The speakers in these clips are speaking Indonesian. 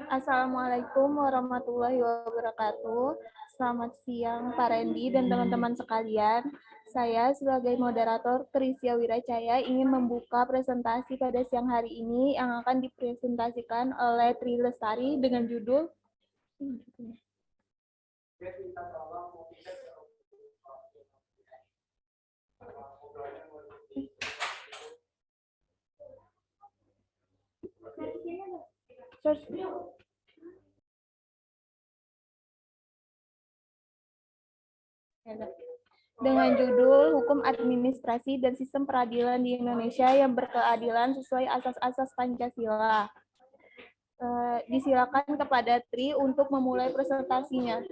Assalamualaikum warahmatullahi wabarakatuh. Selamat siang Pak Randy dan teman-teman sekalian. Saya sebagai moderator Trisya Wiracaya ingin membuka presentasi pada siang hari ini yang akan dipresentasikan oleh Tri Lestari dengan judul Hukum Administrasi dan Sistem Peradilan di Indonesia yang berkeadilan sesuai asas-asas Pancasila. Disilakan kepada Tri untuk memulai presentasinya.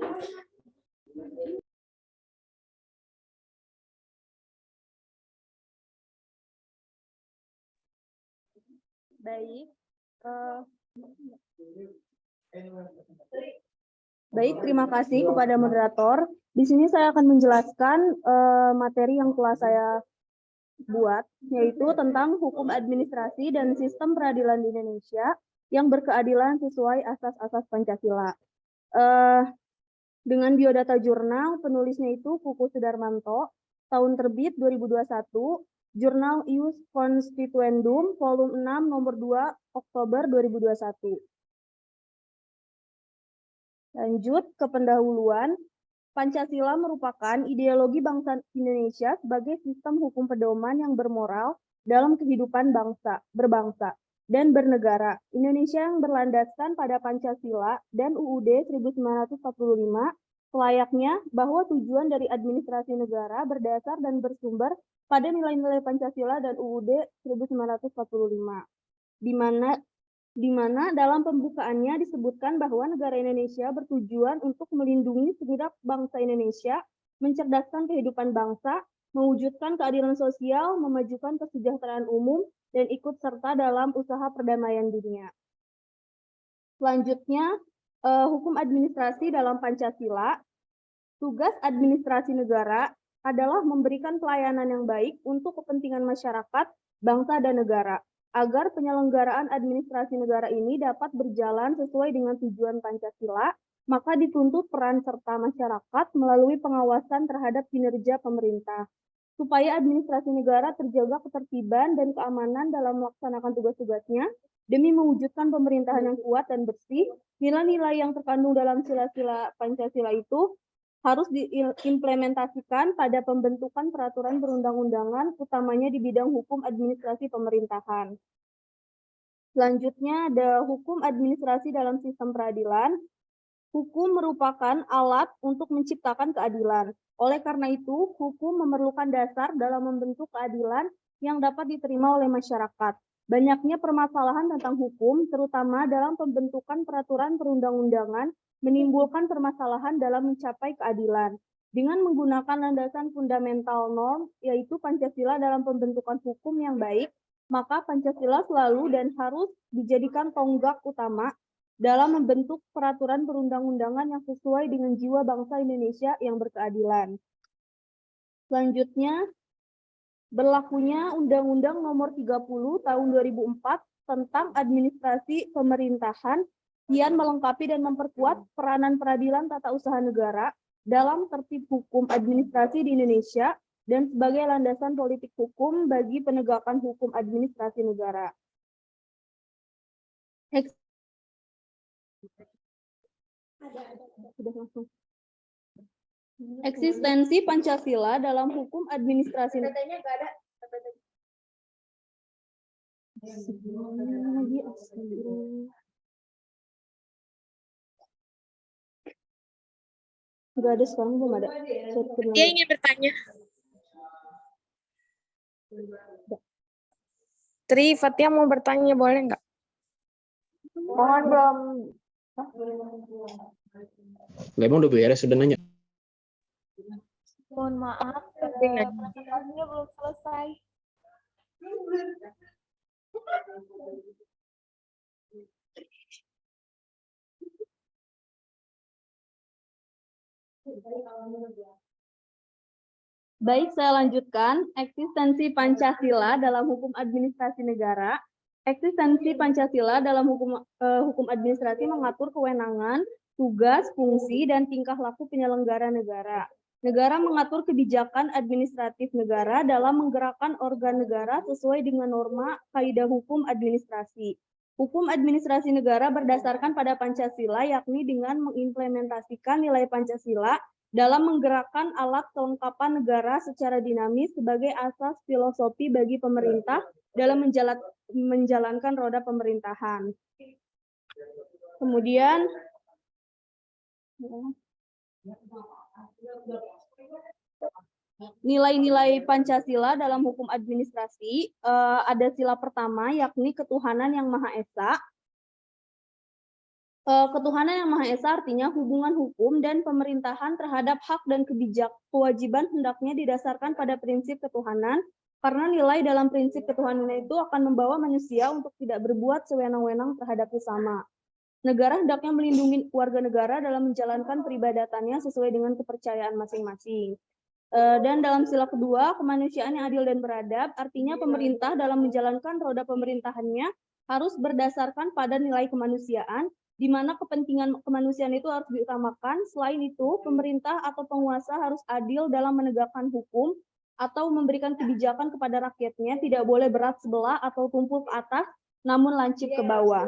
Baik, terima kasih kepada moderator. Di sini saya akan menjelaskan materi yang telah saya buat, yaitu tentang hukum administrasi dan sistem peradilan di Indonesia yang berkeadilan sesuai asas-asas Pancasila. Dengan biodata jurnal, penulisnya itu Kuku Sudarmanto, tahun terbit 2021, Jurnal Ius Constituendum, volume 6, nomor 2, Oktober 2021. Lanjut ke pendahuluan. Pancasila merupakan ideologi bangsa Indonesia sebagai sistem hukum pedoman yang bermoral dalam kehidupan berbangsa dan bernegara. Indonesia yang berlandaskan pada Pancasila dan UUD 1945 selayaknya bahwa tujuan dari administrasi negara berdasar dan bersumber pada nilai-nilai Pancasila dan UUD 1945, di mana dalam pembukaannya disebutkan bahwa negara Indonesia bertujuan untuk melindungi segenap bangsa Indonesia, mencerdaskan kehidupan bangsa, mewujudkan keadilan sosial, memajukan kesejahteraan umum, dan ikut serta dalam usaha perdamaian dunia. Selanjutnya, hukum administrasi dalam Pancasila. Tugas administrasi negara adalah memberikan pelayanan yang baik untuk kepentingan masyarakat, bangsa, dan negara, agar penyelenggaraan administrasi negara ini dapat berjalan sesuai dengan tujuan Pancasila, maka dituntut peran serta masyarakat melalui pengawasan terhadap kinerja pemerintah. Supaya administrasi negara terjaga ketertiban dan keamanan dalam melaksanakan tugas-tugasnya, demi mewujudkan pemerintahan yang kuat dan bersih, nilai-nilai yang terkandung dalam sila-sila Pancasila itu harus diimplementasikan pada pembentukan peraturan perundang-undangan, utamanya di bidang hukum administrasi pemerintahan. Selanjutnya ada hukum administrasi dalam sistem peradilan. Hukum merupakan alat untuk menciptakan keadilan. Oleh karena itu, hukum memerlukan dasar dalam membentuk keadilan yang dapat diterima oleh masyarakat. Banyaknya permasalahan tentang hukum, terutama dalam pembentukan peraturan perundang-undangan, menimbulkan permasalahan dalam mencapai keadilan. Dengan menggunakan landasan fundamental norm, yaitu Pancasila dalam pembentukan hukum yang baik, maka Pancasila selalu dan harus dijadikan tonggak utama dalam membentuk peraturan perundang-undangan yang sesuai dengan jiwa bangsa Indonesia yang berkeadilan. Selanjutnya, berlakunya Undang-Undang Nomor 30 Tahun 2004 tentang Administrasi Pemerintahan kian melengkapi dan memperkuat peranan peradilan tata usaha negara dalam tertib hukum administrasi di Indonesia dan sebagai landasan politik hukum bagi penegakan hukum administrasi negara. Eksistensi Pancasila dalam hukum administrasi negara. Enggak ada, sekarang belum ada. Dia ingin bertanya. Tri, Fatia mau bertanya, boleh nggak? Mohon belum. Lemon udah beres, sudah nanya. Mohon maaf, presentasinya belum selesai. Baik, saya lanjutkan. Eksistensi Pancasila dalam hukum administrasi negara. Eksistensi Pancasila dalam hukum administrasi mengatur kewenangan, tugas, fungsi, dan tingkah laku penyelenggara negara. Negara mengatur kebijakan administratif negara dalam menggerakkan organ negara sesuai dengan norma kaidah hukum administrasi. Hukum administrasi negara berdasarkan pada Pancasila, yakni dengan mengimplementasikan nilai Pancasila dalam menggerakkan alat kelengkapan negara secara dinamis sebagai asas filosofi bagi pemerintah dalam menjalankan roda pemerintahan. Kemudian nilai-nilai Pancasila dalam hukum administrasi, ada sila pertama yakni ketuhanan yang Maha Esa. Ketuhanan yang Maha Esa artinya hubungan hukum dan pemerintahan terhadap hak dan kewajiban hendaknya didasarkan pada prinsip ketuhanan, karena nilai dalam prinsip ketuhanan itu akan membawa manusia untuk tidak berbuat sewenang-wenang terhadap sesama. Negara hendaknya melindungi warga negara dalam menjalankan peribadatannya sesuai dengan kepercayaan masing-masing. Dan dalam sila kedua, kemanusiaan yang adil dan beradab, artinya pemerintah dalam menjalankan roda pemerintahannya harus berdasarkan pada nilai kemanusiaan, di mana kepentingan kemanusiaan itu harus diutamakan. Selain itu, pemerintah atau penguasa harus adil dalam menegakkan hukum atau memberikan kebijakan kepada rakyatnya, tidak boleh berat sebelah atau tumpul ke atas, namun lancip ke bawah.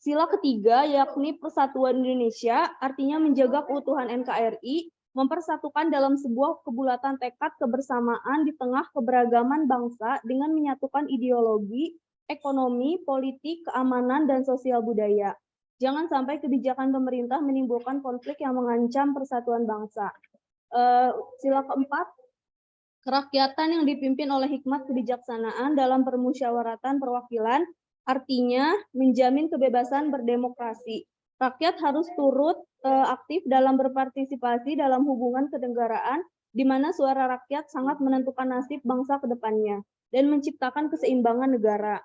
Sila ketiga yakni Persatuan Indonesia, artinya menjaga keutuhan NKRI, mempersatukan dalam sebuah kebulatan tekad kebersamaan di tengah keberagaman bangsa dengan menyatukan ideologi, ekonomi, politik, keamanan, dan sosial budaya. Jangan sampai kebijakan pemerintah menimbulkan konflik yang mengancam persatuan bangsa. Sila keempat, kerakyatan yang dipimpin oleh hikmat kebijaksanaan dalam permusyawaratan perwakilan, artinya menjamin kebebasan berdemokrasi. Rakyat harus turut aktif dalam berpartisipasi dalam hubungan kenegaraan, di mana suara rakyat sangat menentukan nasib bangsa ke depannya, dan menciptakan keseimbangan negara.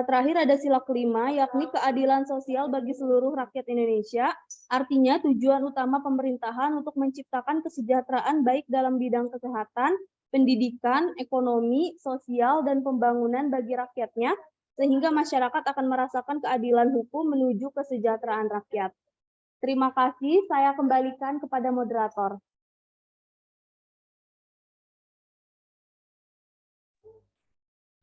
Terakhir ada sila kelima, yakni keadilan sosial bagi seluruh rakyat Indonesia, artinya tujuan utama pemerintahan untuk menciptakan kesejahteraan baik dalam bidang kesehatan, pendidikan, ekonomi, sosial, dan pembangunan bagi rakyatnya, sehingga masyarakat akan merasakan keadilan hukum menuju kesejahteraan rakyat. Terima kasih, saya kembalikan kepada moderator.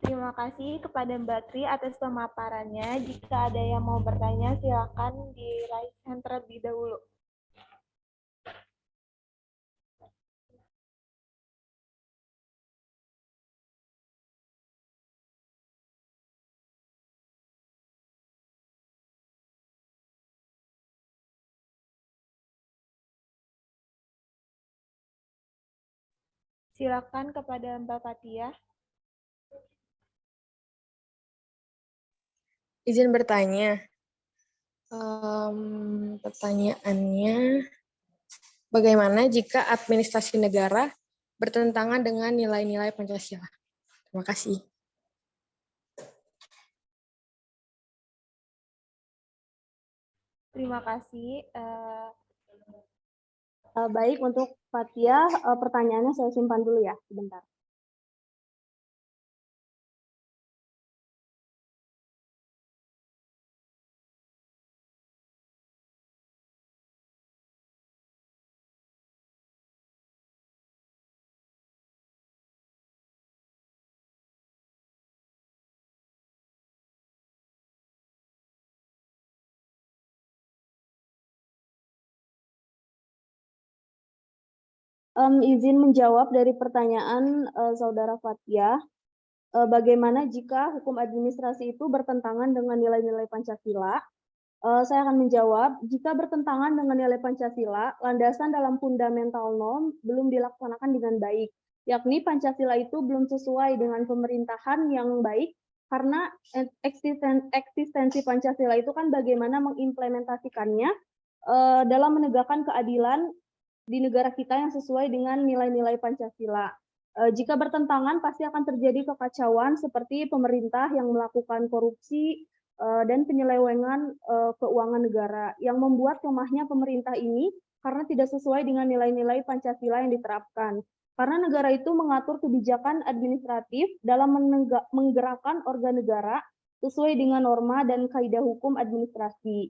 Terima kasih kepada Mbak Tri atas pemaparannya. Jika ada yang mau bertanya, silakan di raise hand terlebih dahulu. Silakan kepada Mbak Fathia. Izin bertanya. Pertanyaannya, bagaimana jika administrasi negara bertentangan dengan nilai-nilai Pancasila? Terima kasih. Terima kasih. Baik, untuk Fathia, pertanyaannya saya simpan dulu ya, sebentar. Izin menjawab dari pertanyaan Saudara Fathia, bagaimana jika hukum administrasi itu bertentangan dengan nilai-nilai Pancasila? Saya akan menjawab, jika bertentangan dengan nilai Pancasila, landasan dalam fundamental norm belum dilaksanakan dengan baik, yakni Pancasila itu belum sesuai dengan pemerintahan yang baik, karena eksistensi Pancasila itu kan bagaimana mengimplementasikannya dalam menegakkan keadilan di negara kita yang sesuai dengan nilai-nilai Pancasila. Jika bertentangan, pasti akan terjadi kekacauan seperti pemerintah yang melakukan korupsi dan penyelewengan keuangan negara, yang membuat lemahnya pemerintah ini karena tidak sesuai dengan nilai-nilai Pancasila yang diterapkan. Karena negara itu mengatur kebijakan administratif dalam menggerakkan organ negara sesuai dengan norma dan kaidah hukum administrasi.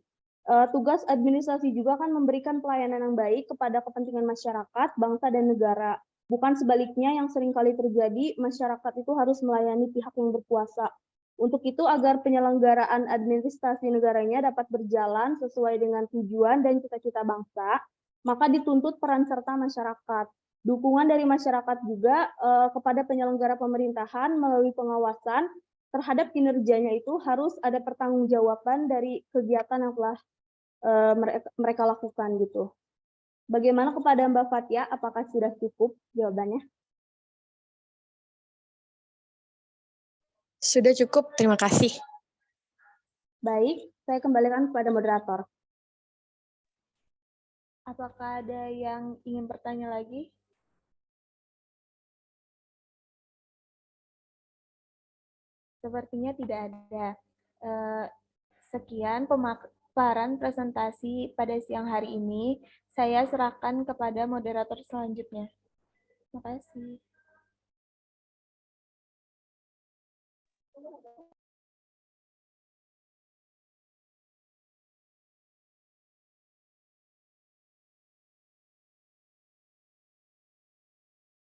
Tugas administrasi juga kan memberikan pelayanan yang baik kepada kepentingan masyarakat, bangsa, dan negara. Bukan sebaliknya yang seringkali terjadi, masyarakat itu harus melayani pihak yang berkuasa. Untuk itu, agar penyelenggaraan administrasi negaranya dapat berjalan sesuai dengan tujuan dan cita-cita bangsa, maka dituntut peran serta masyarakat. Dukungan dari masyarakat juga kepada penyelenggara pemerintahan melalui pengawasan terhadap kinerjanya itu harus ada pertanggungjawaban dari kegiatan yang telah mereka lakukan gitu. Bagaimana kepada Mbak Fatia, apakah sudah cukup jawabannya? Sudah cukup, terima kasih. Baik, saya kembalikan kepada moderator. Apakah ada yang ingin bertanya lagi? Sepertinya tidak ada. Sekian pemaparan presentasi pada siang hari ini. Saya serahkan kepada moderator selanjutnya. Terima kasih.